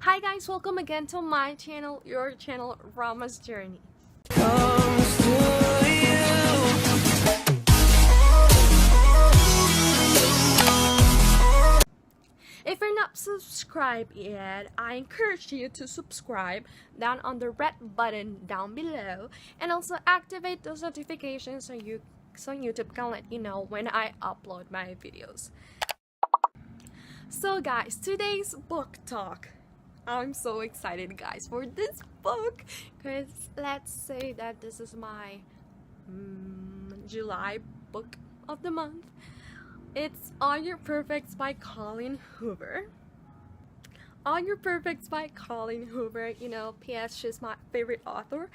Hi guys, welcome again to my channel, your channel, RoMa's Journey. If you're not subscribed yet, I encourage you to subscribe down on the red button down below, and also activate those notifications so YouTube can let you know when I upload my videos. So guys, today's book talk. I'm so excited guys for this book because let's say that this is my July book of the month. It's All Your Perfects by Colleen Hoover. All Your Perfects by Colleen Hoover. You know, P.S. she's my favorite author.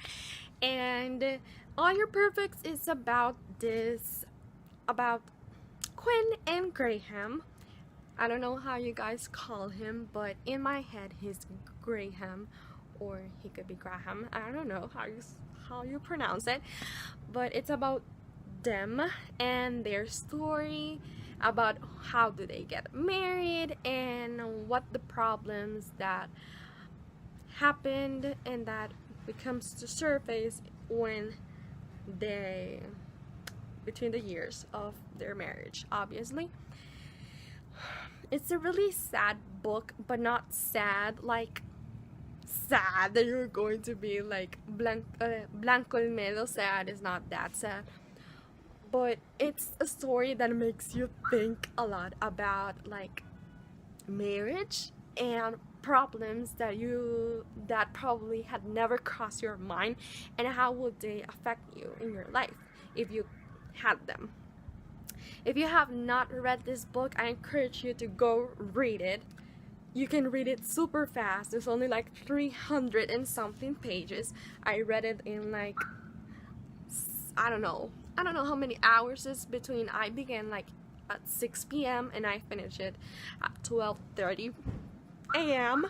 And All Your Perfects is about Quinn and Graham. I don't know how you guys call him, but in my head he's Graham, or he could be Graham. I don't know how you pronounce it, but it's about them and their story, about how do they get married and what the problems that happened and that becomes to surface when between the years of their marriage. Obviously, it's a really sad book, but not sad like sad that you're going to be like blanco el medio sad. Is not that sad, but it's a story that makes you think a lot about like marriage and problems that probably had never crossed your mind, and how would they affect you in your life if you had them. If you have not read this book, I encourage you to go read it. You can read it super fast. There's only like 300 and something pages. I read it in like, I don't know how many hours is between. I began like at 6 p.m. and I finished it at 12:30 a.m.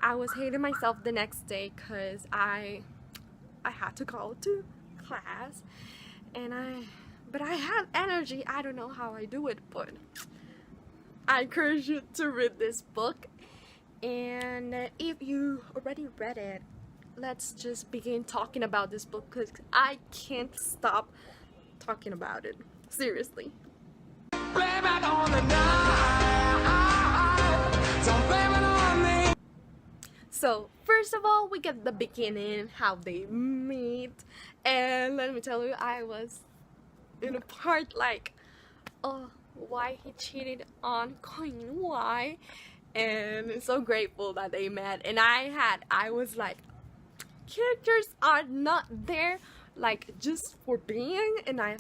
I was hating myself the next day because I had to go to class, but I had energy. I don't know how I do it, but I encourage you to read this book. And if you already read it, let's just begin talking about this book because I can't stop talking about it. Seriously. So first of all, we get the beginning, how they meet, and let me tell you, I was in a part like, oh, why he cheated on Queen, why? And so grateful that they met. And I was like, characters are not there like just for being, and I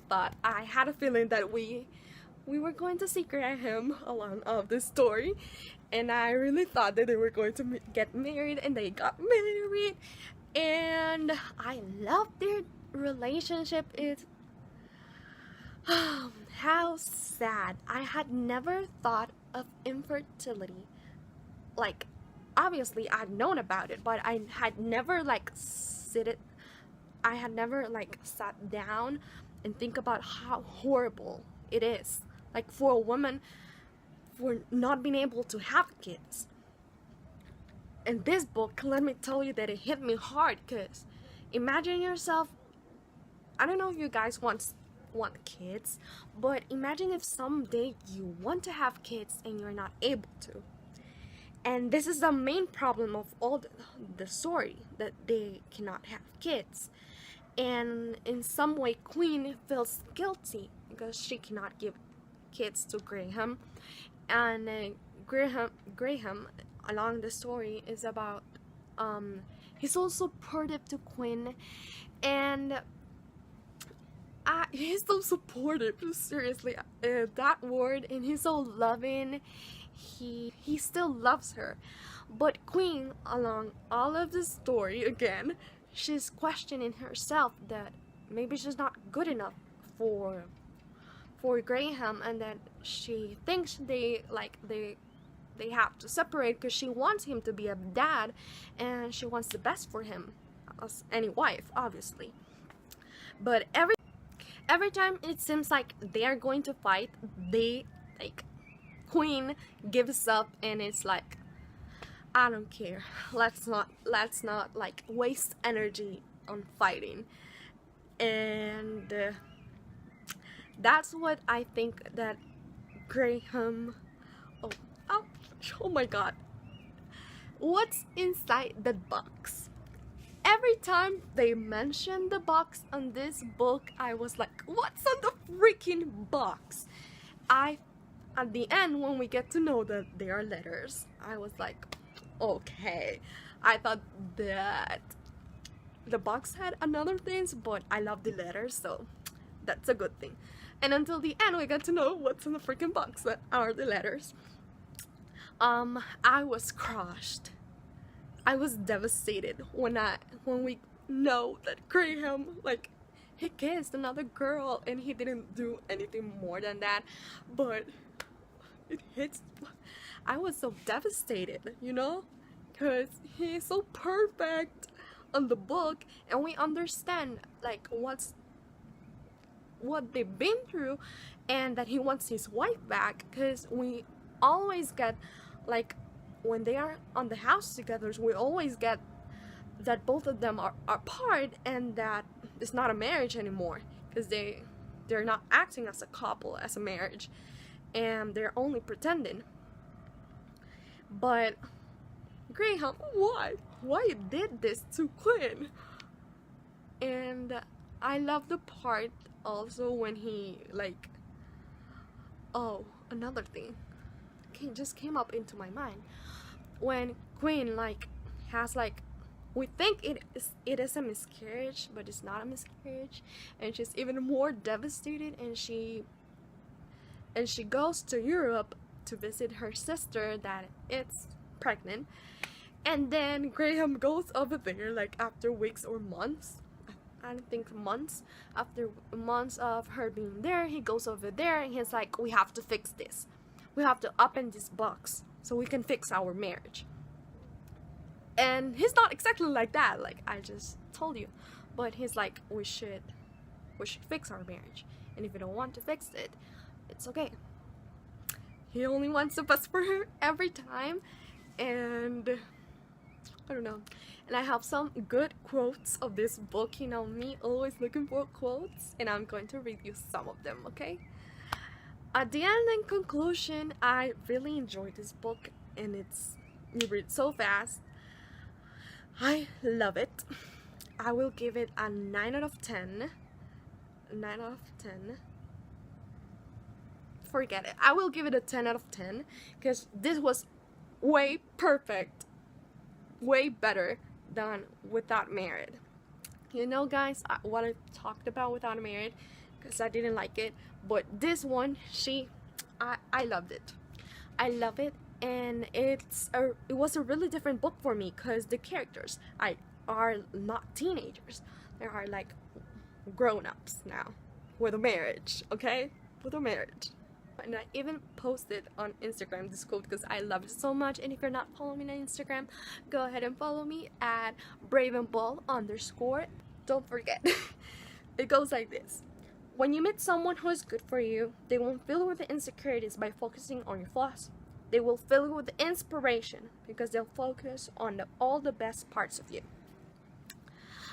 had a feeling that we were going to see Graham along of this story, and I really thought that they were going to get married, and they got married, and I love their relationship. It's how sad. I had never thought of infertility. Like, obviously I'd known about it, but I had never sat down and think about how horrible it is, like for a woman, for not being able to have kids. And this book, let me tell you that it hit me hard, because imagine yourself, I don't know if you guys want kids, but imagine if someday you want to have kids and you're not able to. And this is the main problem of all the story, that they cannot have kids. And in some way Queen feels guilty because she cannot give kids to Graham. And Graham along the story is about he's so supportive to Quinn, and he's so supportive, seriously, that word, and he's so loving. He still loves her, but Queen, along all of the story, again, she's questioning herself that maybe she's not good enough for Graham, and that she thinks they have to separate because she wants him to be a dad, and she wants the best for him as any wife, obviously. But every time it seems like they are going to fight, Queen gives up, and it's like, I don't care. Let's not like waste energy on fighting. And that's what I think that Graham. Oh, oh, oh my God! What's inside that box? Every time they mention the box on this book, I was like, what's on the freaking box? At the end, when we get to know that they are letters, I was like, okay. I thought that the box had another things, but I love the letters, so that's a good thing. And until the end, we get to know what's in the freaking box that are the letters. I was crushed. I was devastated when we know that Graham, like, he kissed another girl and he didn't do anything more than that, but it hits. I was so devastated, you know, because he's so perfect on the book, and we understand like what they've been through, and that he wants his wife back, because we always get like, when they are on the house together, we always get that both of them are apart, and that it's not a marriage anymore, because they're not acting as a couple, as a marriage, and they're only pretending. But Graham, why you did this to Quinn? And I love the part also when he like, oh, another thing just came up into my mind, when Quinn like has like, we think it is a miscarriage, but it's not a miscarriage, and she's even more devastated, and she goes to Europe to visit her sister that is pregnant, and then Graham goes over there like after weeks or months, I don't think months, after months of her being there, he goes over there and he's like, we have to fix this, we have to open this box so we can fix our marriage. And he's not exactly like that, like I just told you, but he's like, we should fix our marriage, and if you don't want to fix it, it's okay. He only wants the best for her every time, and I don't know. And I have some good quotes of this book, you know me, always looking for quotes, and I'm going to read you some of them, okay? At the end and conclusion, I really enjoyed this book, and you read so fast. I love it. I will give it a 9 out of 10. 9 out of 10. Forget it. I will give it a 10 out of 10, because this was way perfect, way better than Without Married. You know, guys, what I talked about Without Married, because I didn't like it, but this one, I loved it. I love it, and it was a really different book for me, because the characters are not teenagers. They are like grown-ups now with a marriage, okay? With a marriage. And I even posted on Instagram this quote because I love it so much. And if you're not following me on Instagram, go ahead and follow me at bravenball_. Don't forget. It goes like this: when you meet someone who is good for you, they won't fill you with the insecurities by focusing on your flaws. They will fill you with the inspiration because they'll focus on all the best parts of you.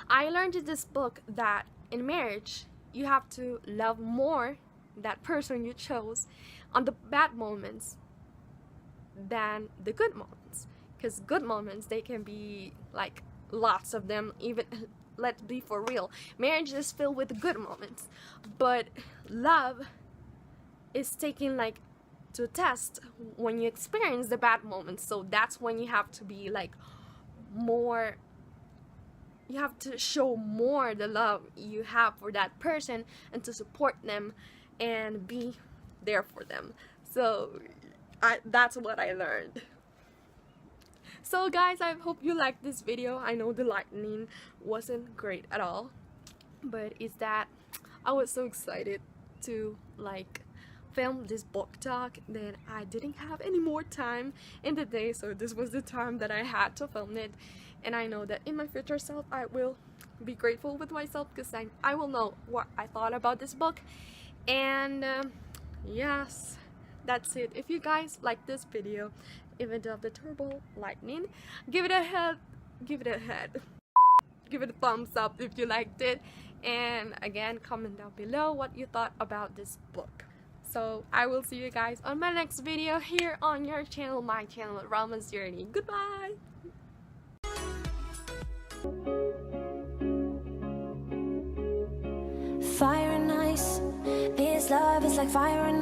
I learned in this book that in marriage, you have to love more that person you chose on the bad moments than the good moments, because good moments, they can be like lots of them. Even let's be for real, marriage is filled with good moments, but love is taken like to a test when you experience the bad moments. So that's when you have to be like more, you have to show more the love you have for that person and to support them and be there for them. So that's what I learned. So guys, I hope you liked this video. I know the lightning wasn't great at all, but it's that I was so excited to like film this book talk that I didn't have any more time in the day, so this was the time that I had to film it. And I know that in my future self I will be grateful with myself, because I will know what I thought about this book. And yes, that's it. If you guys like this video, event of the turbo lightning. Give it a head, give it a head, give it a thumbs up if you liked it, and again, comment down below what you thought about this book. So I will see you guys on my next video here on your channel, my channel, RoMa's Journey. Goodbye! Fire and ice, this love is like fire and